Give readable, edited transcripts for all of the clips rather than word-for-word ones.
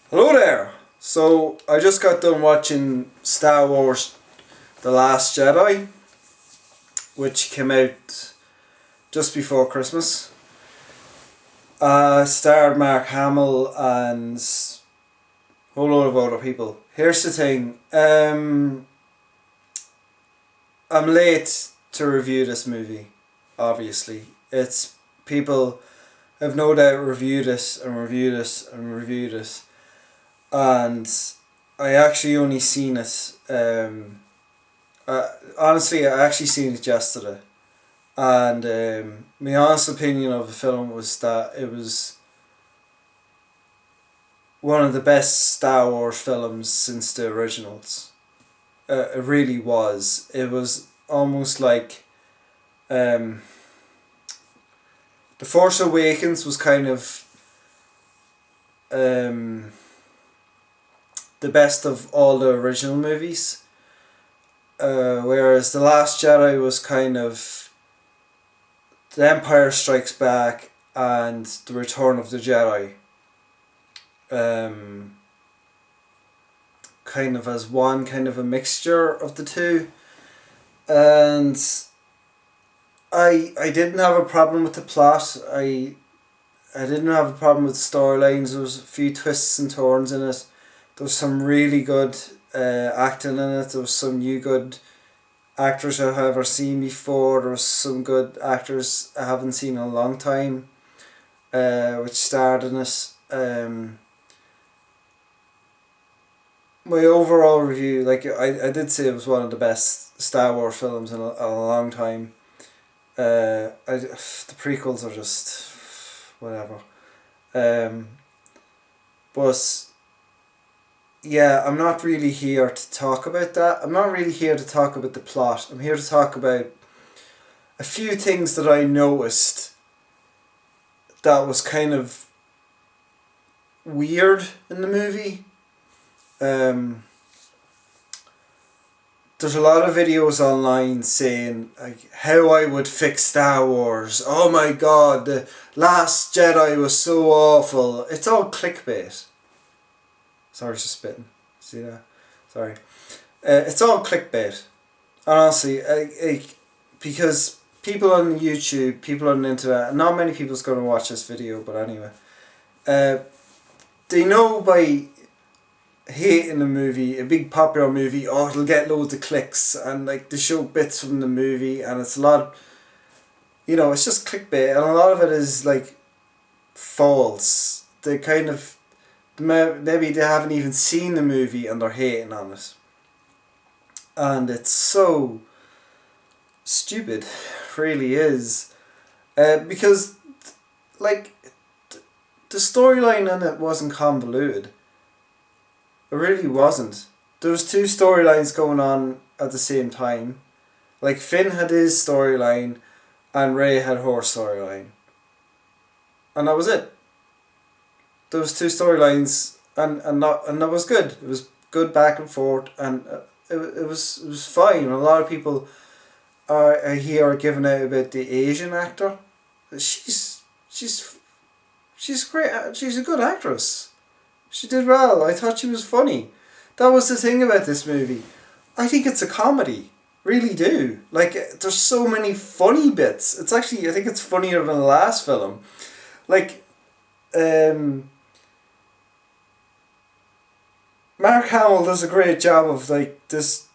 Hello there! So, I just got done watching Star Wars The Last Jedi, which came out just before Christmas. Starred Mark Hamill and a whole load of other people. Here's the thing, I'm late to review this movie, obviously. It's people have no doubt reviewed this and reviewed this and reviewed this. And I actually only seen it. Honestly, I actually seen it yesterday, and my honest opinion of the film was that it was one of the best Star Wars films since the originals. It really was. It was almost like um, the Force Awakens was kind of um, the best of all the original movies. Whereas The Last Jedi was kind of The Empire Strikes Back and The Return of the Jedi. Kind of as one, kind of a mixture of the two. And I didn't have a problem with the plot. I didn't have a problem with the storylines. There was a few twists and turns in it. There was some really good acting in it. There was some new good actors I've ever seen before. There was some good actors I haven't seen in a long time, which starred in it. My overall review, I did say it was one of the best Star Wars films in a long time. The prequels are just whatever. Um, but yeah, I'm not really here to talk about that. I'm not really here to talk about the plot. I'm here to talk about a few things that I noticed that was kind of weird in the movie. Um, there's a lot of videos online saying like how I would fix Star Wars. Oh my god, the Last Jedi was so awful. It's all clickbait. Sorry for spitting. See that? Sorry. It's all clickbait. Honestly, because people on YouTube, people on the internet, not many people's going to watch this video, but anyway, uh, they know by hating a movie, a big popular movie, oh, it'll get loads of clicks, and like they show bits from the movie, and it's a lot, it's just clickbait, and a lot of it is like false. They kind of, maybe they haven't even seen the movie and they're hating on it. And it's so stupid, really is. Because, like, the storyline in it wasn't convoluted. It really wasn't. There was two storylines going on at the same time. Like Finn had his storyline and Rey had her storyline. And that was it. There was two storylines and that was good. It was good back and forth, and it was fine. A lot of people are here giving out about the Asian actor. She's she's great. She's a good actress. She did well. I thought she was funny. That was the thing about this movie. I think it's a comedy. Really do. Like, there's so many funny bits. It's actually, I think it's funnier than the last film. Like, Mark Hamill does a great job of, like, this,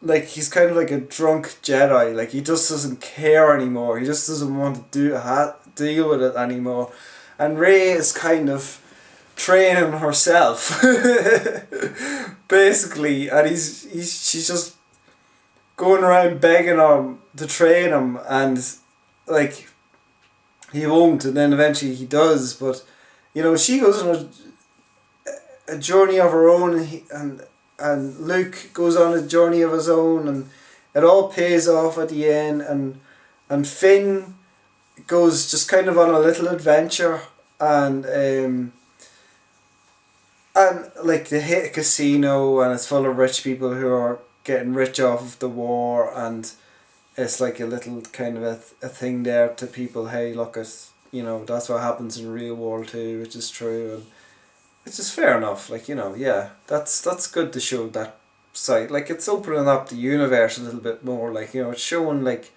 like, he's kind of like a drunk Jedi. Like, he just doesn't care anymore. He just doesn't want to deal with it anymore. And Rey is kind of training herself basically, and she's just going around begging him to train him, and like he won't, and then eventually he does, but she goes on a journey of her own, and Luke goes on a journey of his own, and it all pays off at the end, and Finn goes just kind of on a little adventure, and like they hit a casino, and it's full of rich people who are getting rich off of the war, and it's like a little kind of a thing there to people. Hey, look, that's what happens in real world too, which is true. which is fair enough. Like, yeah, that's good to show that side. Like, it's opening up the universe a little bit more. Like, it's showing like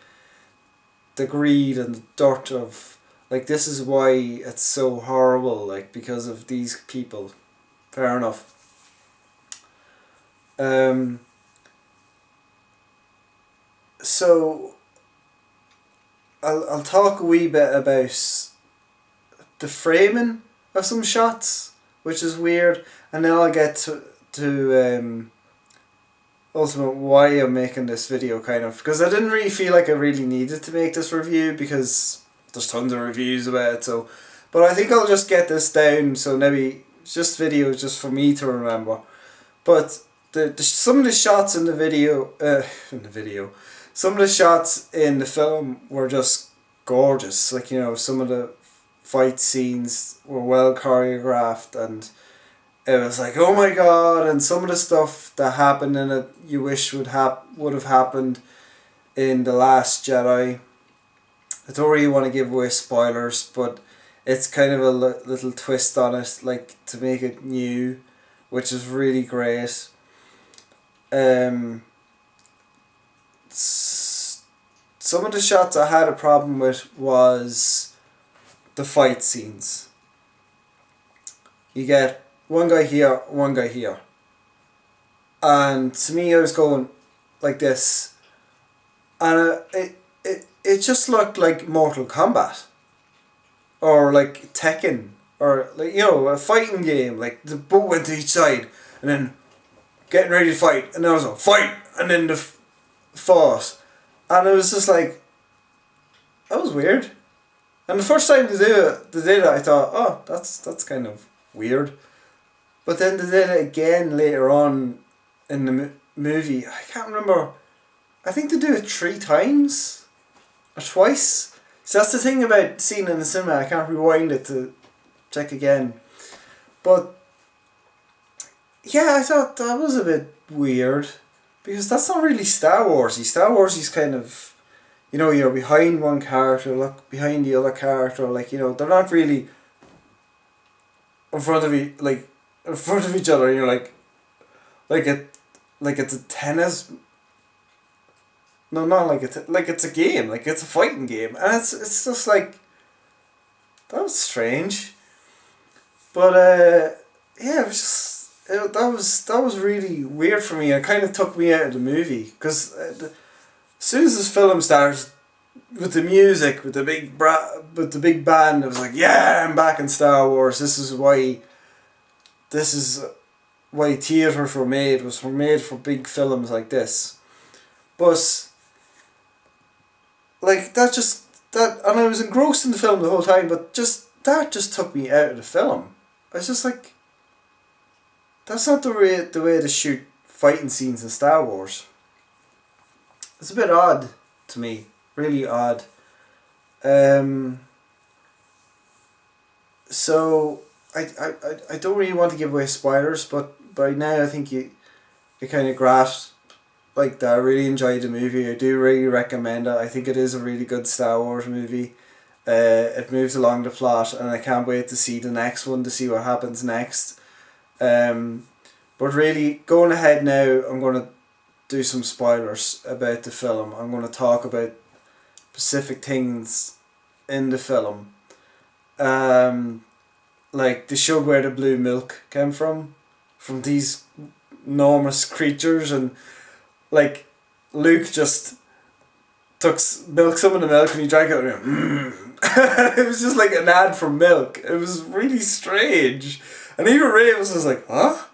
the greed and the dirt of, like, this is why it's so horrible. Like, because of these people. Fair enough. Um. So I'll talk a wee bit about the framing of some shots, which is weird, and then I'll get to ultimate why I'm making this video, kind of, because I didn't really feel like I really needed to make this review because there's tons of reviews about it. So, but I think I'll just get this down, so maybe it's just videos just for me to remember. But the some of the shots in the video, some of the shots in the film were just gorgeous. Like, some of the fight scenes were well choreographed, and it was like, oh my god. And some of the stuff that happened in it you wish would have happened in The Last Jedi. I don't really want to give away spoilers, but it's kind of a little twist on it, like, to make it new, which is really great. Some of the shots I had a problem with was the fight scenes. You get one guy here, one guy here. And to me, I was going like this. And it just looked like Mortal Kombat. Or like Tekken. Or like, a fighting game. Like, the boat went to each side. And then getting ready to fight. And then I was like, fight! And then the fought. And it was just like, that was weird. And the first time they did it, I thought, oh, that's kind of weird. But then they did it again later on in the movie. I can't remember. I think they do it 3 times or twice. So that's the thing about seeing it in the cinema. I can't rewind it to check again. But yeah, I thought that was a bit weird, because that's not really Star Warsy. Star Warsy kind of, you're behind one character, look behind the other character. Like, they're not really in front of each other. And you're like it's a tennis. No, not like it's a game. Like, it's a fighting game, and it's just like, that was strange. But yeah, it was just. That was really weird for me. It kind of took me out of the movie, because as soon as this film starts with the music, with the big band, it was like, yeah, I'm back in Star Wars. This is why theatres were made. Was made for big films like this. But like, and I was engrossed in the film the whole time. But that just took me out of the film. I was just like, that's not the way to shoot fighting scenes in Star Wars. It's a bit odd to me. Really odd. So I don't really want to give away spoilers, but by now I think you kind of grasp, like, that I really enjoyed the movie. I do really recommend it. I think it is a really good Star Wars movie. It moves along the plot, and I can't wait to see the next one, to see what happens next. But really, going ahead now, I'm going to do some spoilers about the film. I'm going to talk about specific things in the film. Like, they showed where the blue milk came from these enormous creatures, and like, Luke just took some of the milk and he drank it, and it was just like an ad for milk. It was really strange. And even Ray was just like, huh?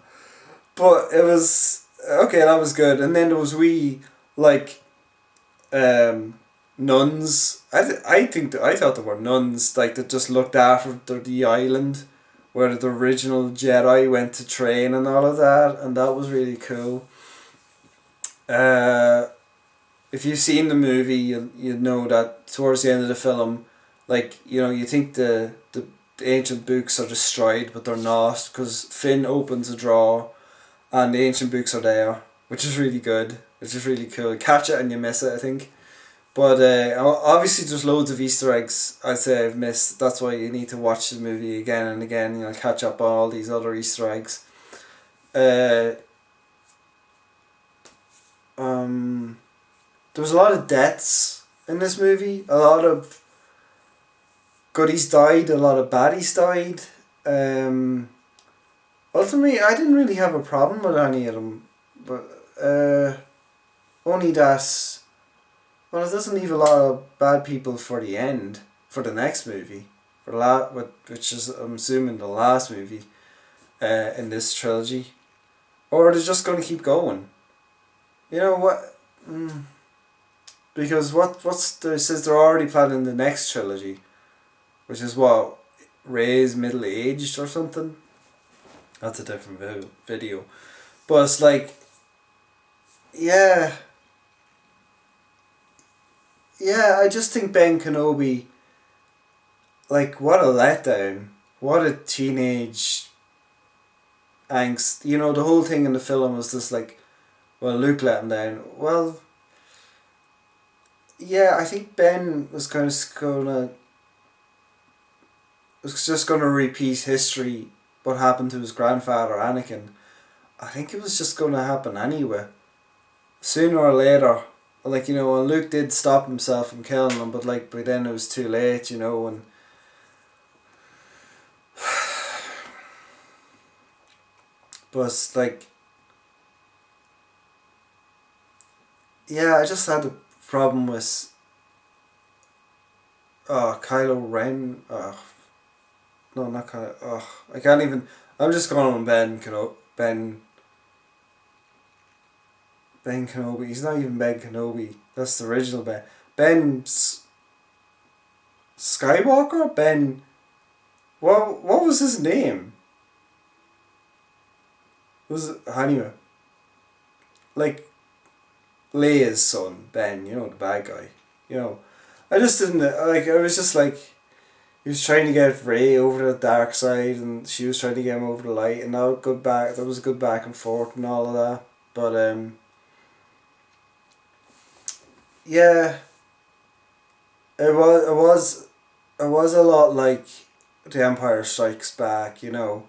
But it was, okay, that was good. And then there was like, nuns. I thought there were nuns, like, that just looked after the island where the original Jedi went to train and all of that. And that was really cool. If you've seen the movie, you know that towards the end of the film, like, you think the ancient books are destroyed, but they're not, because Finn opens a drawer and the ancient books are there, which is really good, which is really cool. Catch it and you miss it, I think. But obviously there's loads of Easter eggs I'd say I've missed. That's why you need to watch the movie again and again. You'll catch up on all these other Easter eggs. Uh, um, there was a lot of deaths in this movie. A lot of goodies died. A lot of baddies died. Ultimately, I didn't really have a problem with any of them. But only that... Well, it doesn't leave a lot of bad people for the end, for the next movie, which is, I'm assuming, the last movie in this trilogy. Or they're just going to keep going. You know what? Because it says they're already planning the next trilogy, which is what, Rey's middle aged or something. That's a different video, but it's like, yeah, I just think Ben Kenobi, like, what a letdown, what a teenage angst. You know, the whole thing in the film was just like, well, Luke let him down. Well, yeah, I think Ben was just gonna repeat history, what happened to his grandfather Anakin. I think it was just gonna happen anyway, sooner or later. Like, you know, and Luke did stop himself from killing him, but like by then it was too late, you know, and but like, yeah, I just had a problem with Kylo Ren. No, not Kylo. I can't even. I'm just calling him Ben Kenobi. He's not even Ben Kenobi. That's the original Ben. Ben Skywalker? Ben... What was his name? Was it... Anyway. Like, Leia's son, Ben, you know, the bad guy. You know, I just didn't... Like, I was just like... He was trying to get Rey over the dark side, and she was trying to get him over the light, and that was a good back and forth and all of that. But, yeah, it was a lot like The Empire Strikes Back, you know,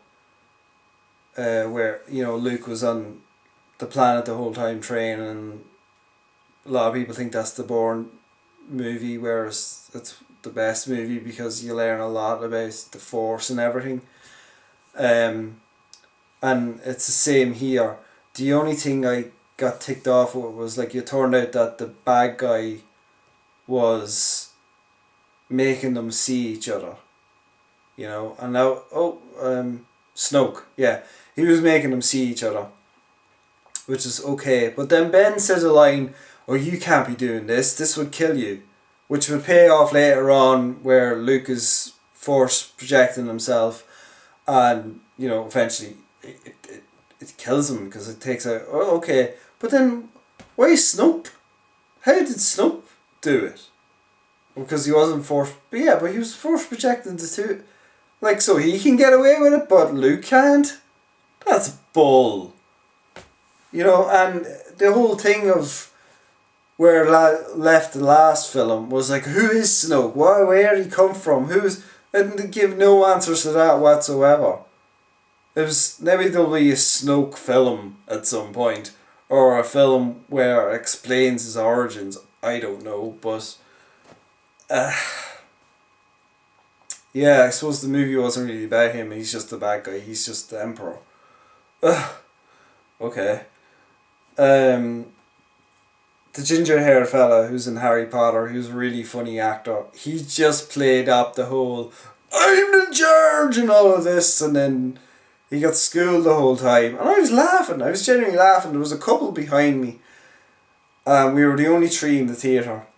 where, you know, Luke was on the planet the whole time training, and a lot of people think that's the boring movie, whereas it's the best movie because you learn a lot about the Force and everything. And it's the same here. The only thing I got ticked off with was, like, it turned out that the bad guy was making them see each other, you know, and now, Snoke, yeah, he was making them see each other, which is okay, but then Ben says a line, oh, you can't be doing this would kill you, which would pay off later on where Luke is force projecting himself, and, you know, eventually it kills him because it takes out, oh, okay, but then why Snoke? How did Snoke do it? Because he wasn't forced, but yeah, but he was force projecting the two, like, so he can get away with it, but Luke can't? That's bull. You know, and the whole thing of where left the last film was like, who is Snoke? Where did he come from? And they give no answers to that whatsoever. It was, maybe there'll be a Snoke film at some point, or a film where it explains his origins. I don't know, but yeah, I suppose the movie wasn't really about him. He's just the bad guy. He's just the Emperor. Okay. The ginger hair fella who's in Harry Potter, who's a really funny actor, he just played up the whole I'm in charge and all of this, and then he got schooled the whole time. And I was laughing. I was genuinely laughing. There was a couple behind me. We were the only three in the theatre.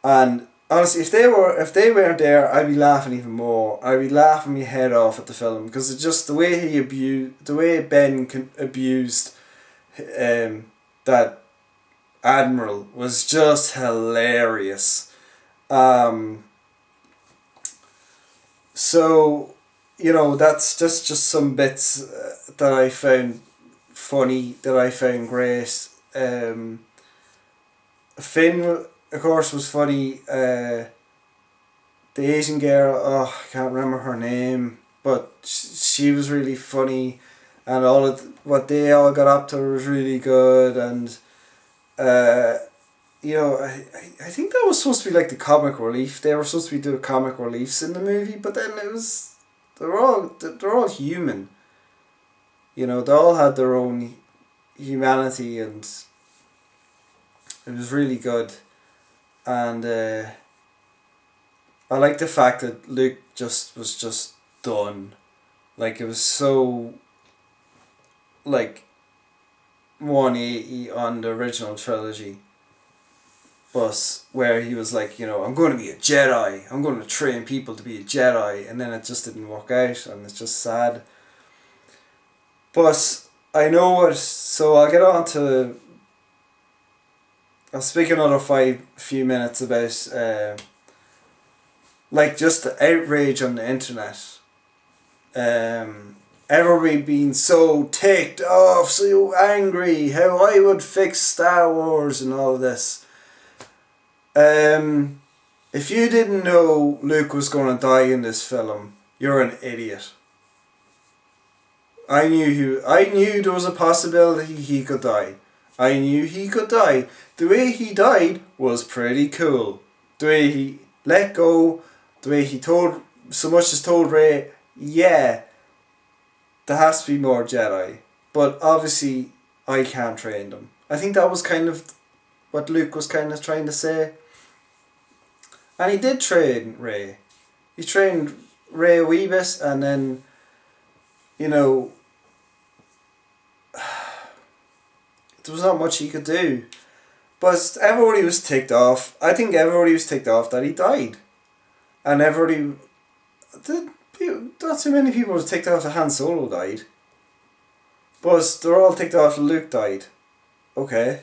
And honestly, if they weren't there, I'd be laughing even more. I'd be laughing my head off at the film, because it's just the way Ben abused that Admiral was just hilarious. So, you know, that's just some bits that I found funny, that I found great. Finn, of course, was funny. The Asian girl, oh, I can't remember her name, but she was really funny, and all of what they all got up to was really good, and I think that was supposed to be like the comic relief. They were supposed to be doing comic reliefs in the movie, but then they're all human. They all had their own humanity, and it was really good. And I like the fact that Luke was just done. Like, it was so, like, 180 on the original trilogy. But where he was like, I'm going to be a Jedi. I'm going to train people to be a Jedi. And then it just didn't work out, and it's just sad. But I know what, so I'll get on to, I'll speak another few minutes about, like, just the outrage on the internet. Everybody being so ticked off, so angry, how I would fix Star Wars and all of this. If you didn't know Luke was going to die in this film, you're an idiot. I knew there was a possibility he could die. I knew he could die. The way he died was pretty cool. The way he let go, the way he told, so much as told Rey, yeah, there has to be more Jedi. But obviously, I can't train them. I think that was kind of what Luke was kind of trying to say. And he did train Rey. He trained Rey a wee bit, and then, there was not much he could do. But everybody was ticked off. I think everybody was ticked off that he died. And not too many people were ticked off that Han Solo died. But they're all ticked off that Luke died. Okay.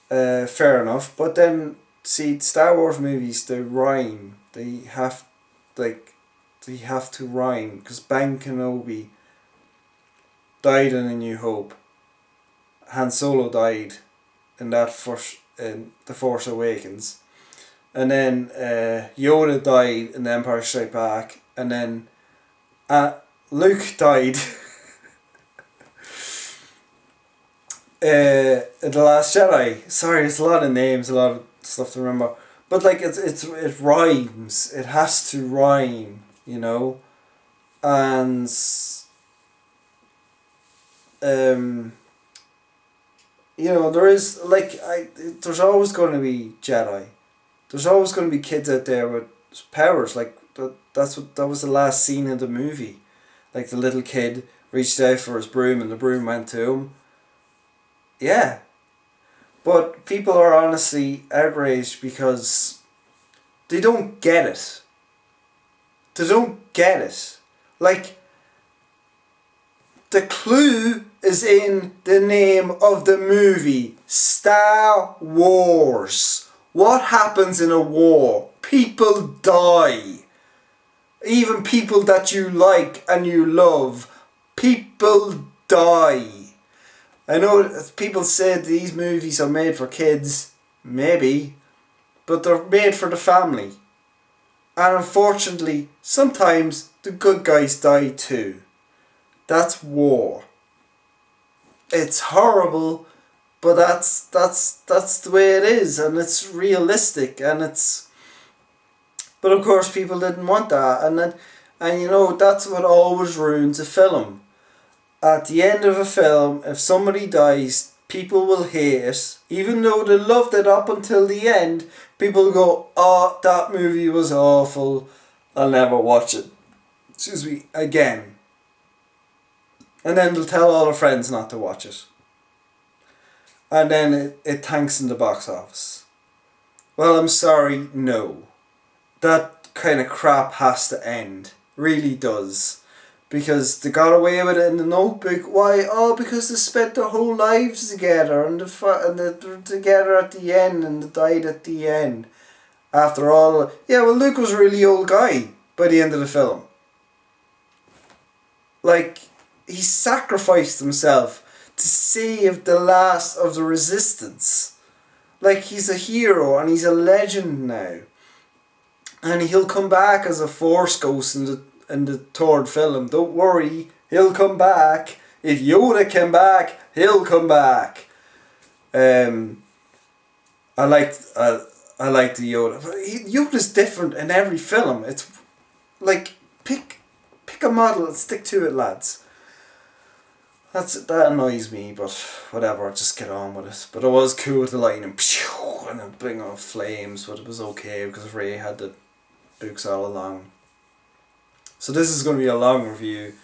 Fair enough. But then, see, Star Wars movies, they rhyme. They have to rhyme. Because Ben Kenobi died in A New Hope. Han Solo died in The Force Awakens. And then Yoda died in The Empire Strikes Back. And then Luke died in The Last Jedi. Sorry, it's a lot of names, a lot of stuff to remember. But like it rhymes. It has to rhyme, And there is there's always going to be Jedi. There's always going to be kids out there with powers. Like that was the last scene of the movie. Like, the little kid reached out for his broom and the broom went to him. Yeah. But people are honestly outraged because they don't get it. They don't get it. Like, the clue is in the name of the movie. Star Wars. What happens in a war? People die. Even people that you like and you love. People die. I know people say these movies are made for kids. Maybe. But they're made for the family. And unfortunately, sometimes the good guys die too. That's war. It's horrible, but that's the way it is, and it's realistic, and it's. But of course, people didn't want that, and that's what always ruins a film. At the end of a film, if somebody dies, people will hate it, even though they loved it up until the end. People go, "Oh, that movie was awful. I'll never watch it." Excuse me, again. And then they'll tell all their friends not to watch it. And then it tanks in the box office. Well, I'm sorry, no. That kind of crap has to end. Really does. Because they got away with it in The Notebook. Why? Oh, because they spent their whole lives together. And they're together at the end. And they died at the end. After all... Yeah, well, Luke was a really old guy by the end of the film. Like... He sacrificed himself to save the last of the resistance. Like, he's a hero and he's a legend now. And he'll come back as a Force ghost in the third film. Don't worry, he'll come back. If Yoda came back, he'll come back. I liked the Yoda. But Yoda's different in every film. It's like, pick a model and stick to it, lads. That annoys me, but whatever, just get on with it. But it was cool with the lightning and then bring on flames, but it was okay because Rey had the books all along. So this is going to be a long review.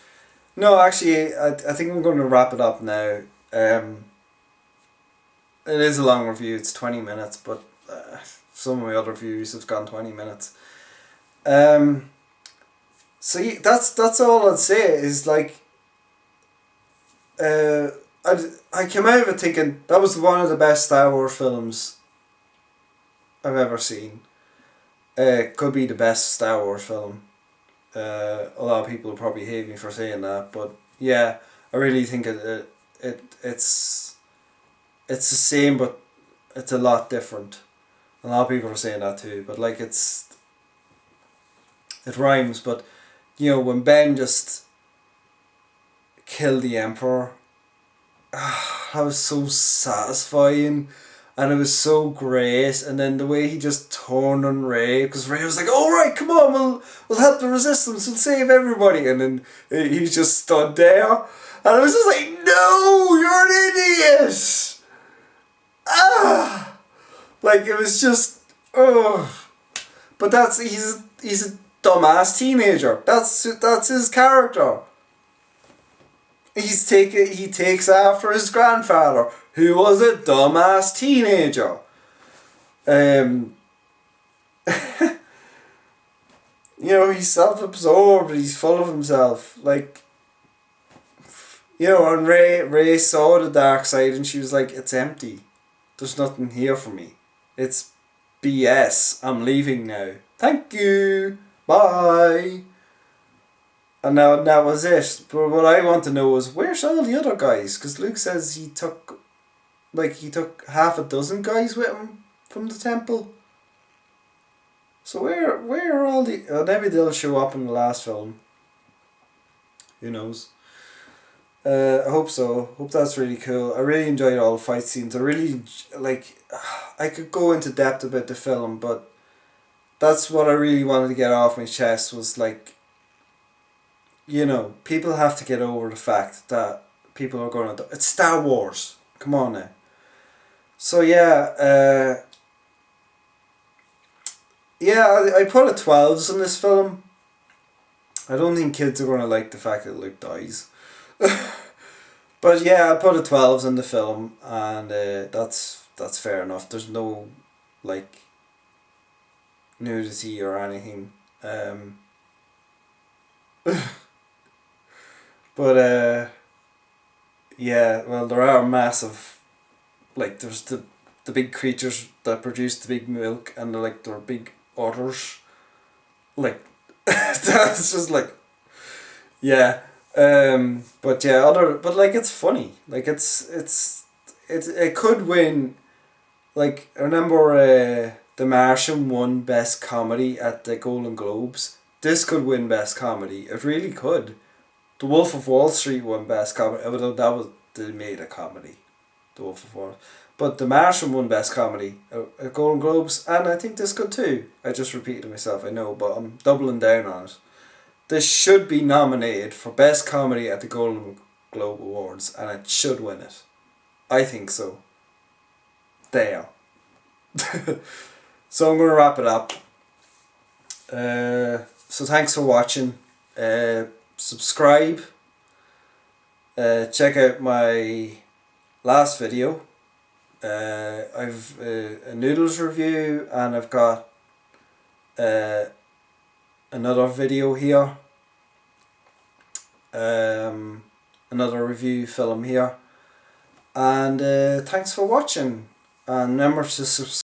No, actually, I think I'm going to wrap it up now. It is a long review, it's 20 minutes, but some of my other reviews have gone 20 minutes. So yeah, that's all I'd say is like, I came out of it thinking that was one of the best Star Wars films I've ever seen. Could be the best Star Wars film. A lot of people will probably hate me for saying that, but yeah, I really think it's the same, but it's a lot different. A lot of people are saying that too, but like it rhymes. But you know, when Ben just killed the Emperor, that was so satisfying, and it was so great. And then the way he just turned on Rey, because Rey was like, "All right, come on, we'll help the Resistance, we'll save everybody," and then he just stood there, and I was just like, "No, you're an idiot!" Like it was just, but he's a dumbass teenager. That's his character. He takes after his grandfather, who was a dumbass teenager. You know, he's self-absorbed. He's full of himself. Like, you know, and Rey saw the dark side, and she was like, "It's empty. There's nothing here for me. It's BS. I'm leaving now. Thank you. Bye." And now that was it. But what I want to know is, where's all the other guys? Because Luke says he took half a dozen guys with him from the temple. So where are all the... maybe they'll show up in the last film. Who knows? I hope so. Hope that's really cool. I really enjoyed all the fight scenes. I really, like... I could go into depth about the film, but that's what I really wanted to get off my chest was like... You know, people have to get over the fact that people are going to... It's Star Wars. Come on now. So yeah, I put a 12s on this film. I don't think kids are going to like the fact that Luke dies. But yeah, I put a 12s on the film, and that's fair enough. There's no, like, nudity or anything. But yeah, well, there are massive, like, there's the big creatures that produce the big milk, and they're big otters. Like, that's just like, yeah. But yeah, but like, it's funny. Like, it could win. Like, I remember The Martian won Best Comedy at the Golden Globes. This could win Best Comedy. It really could. The Wolf of Wall Street won Best Comedy, although they made a comedy, The Wolf of Wall. But The Martian won Best Comedy at Golden Globes, and I think this could too. I just repeated myself, I know, but I'm doubling down on it. This should be nominated for Best Comedy at the Golden Globe Awards, and it should win it. I think so. There. So I'm going to wrap it up. So thanks for watching. Subscribe. Check out my last video. I've a noodles review, and I've got another video here. Another review film here. And thanks for watching. And remember to subscribe.